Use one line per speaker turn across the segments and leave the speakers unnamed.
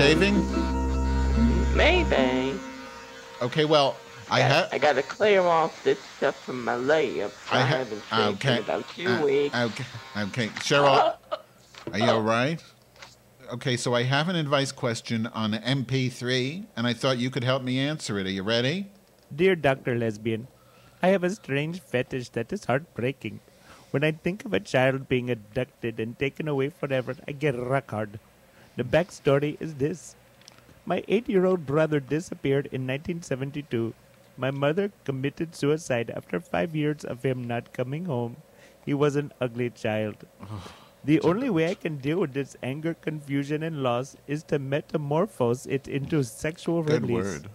shaving?
Maybe.
Okay, well,
I gotta clear off this stuff from my lips. I haven't shaved in
Okay.
about 2 weeks.
Okay. Cheryl, are you all right? Okay, so I have an advice question on MP3, and I thought you could help me answer it. Are you ready?
Dear Dr. Lesbian, I have a strange fetish that is heartbreaking. When I think of a child being abducted and taken away forever, I get rock hard. The backstory is this. My 8-year-old brother disappeared in 1972. My mother committed suicide after 5 years of him not coming home. He was an ugly child. The only way I can deal with this anger, confusion, and loss is to metamorphose it into sexual
Good
release.
word.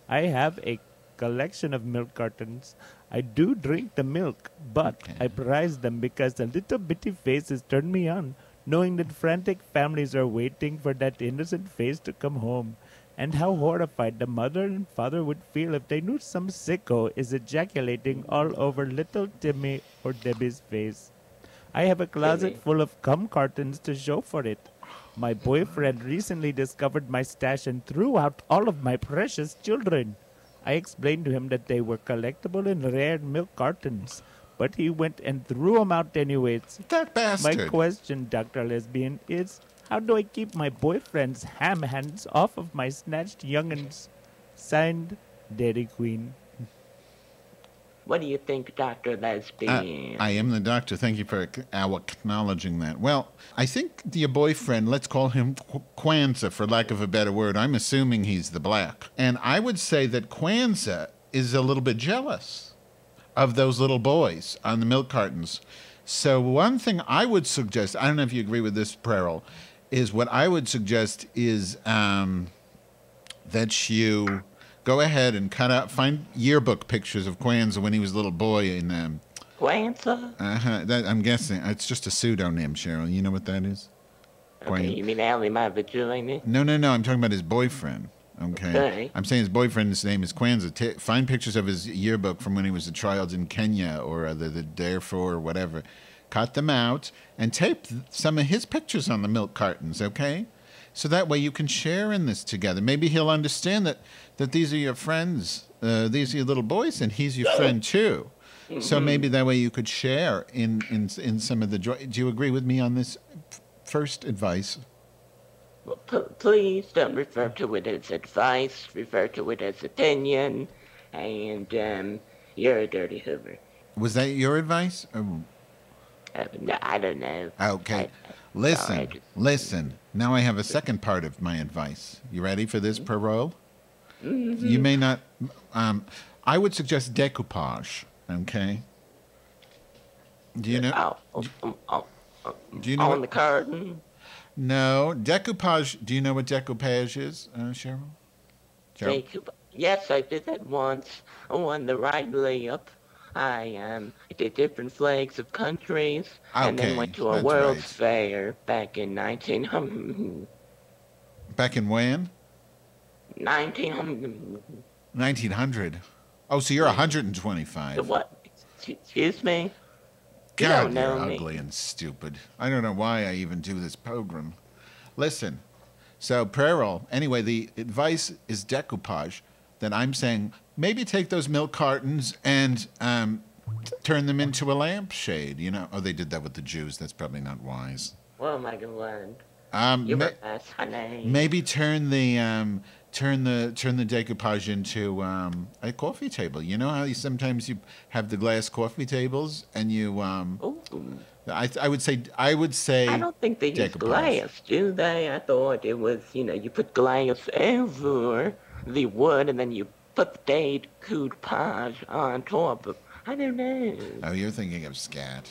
I have a collection of milk cartons. I do drink the milk, but I prize them because the little bitty faces turn me on, knowing that frantic families are waiting for that innocent face to come home, and how horrified the mother and father would feel if they knew some sicko is ejaculating all over little Timmy or Debbie's face. I have a closet full of cum cartons to show for it. My boyfriend recently discovered my stash and threw out all of my precious children. I explained to him that they were collectible and rare milk cartons, but he went and threw them out anyways.
That bastard.
My question, Dr. Lesbian, is how do I keep my boyfriend's ham hands off of my snatched young'uns? Signed, Dairy Queen.
What do you think, Dr. Lesbian?
I am the doctor. Thank you for acknowledging that. Well, I think your boyfriend, let's call him Kwanzaa, for lack of a better word. I'm assuming he's the black. And I would say that Kwanzaa is a little bit jealous of those little boys on the milk cartons. So one thing I would suggest, I don't know if you agree with this, Peril, is what I would suggest is that you go ahead and find yearbook pictures of Kwanzaa when he was a little boy in
Kwanzaa?
I'm guessing it's just a pseudonym, Cheryl. You know what that is?
Okay, you mean Ali my vagina?
No. I'm talking about his boyfriend. Okay. I'm saying his boyfriend's name is Kwanzaa. Find pictures of his yearbook from when he was a child in Kenya or the Darfur or whatever. Cut them out and tape some of his pictures on the milk cartons, okay? So that way you can share in this together. Maybe he'll understand that these are your friends, these are your little boys, and he's your friend too. Mm-hmm. So maybe that way you could share in some of the joy. Do you agree with me on this first advice?
Well, please don't refer to it as advice. Refer to it as opinion. And you're a dirty hoover.
Was that your advice?
No, I don't know.
Okay. Listen. Now I have a second part of my advice. You ready for this, Perot? Mm-hmm. You may not... I would suggest decoupage, okay? Do you know... do you know
on the carton?
No. Decoupage... Do you know what decoupage is, Cheryl?
Yes, I did that once on the right lip. I did different flags of countries, and then went to a World's Fair back in 1900.
Back in when?
1900.
1900. Oh, so you're 125.
What? Excuse me?
God, you're ugly and stupid. I don't know why I even do this program. Listen, so Peril, anyway, the advice is decoupage. Then I'm saying maybe take those milk cartons and turn them into a lampshade. You know, they did that with the Jews. That's probably not wise.
What am I gonna learn? You're honey.
Maybe turn the decoupage into a coffee table. You know how sometimes you have the glass coffee tables and you I would say
I don't think they use glass, do they? I thought it was, you put glass over the wood and then you put the decoupage on top of. I don't know.
Oh, you're thinking of scat.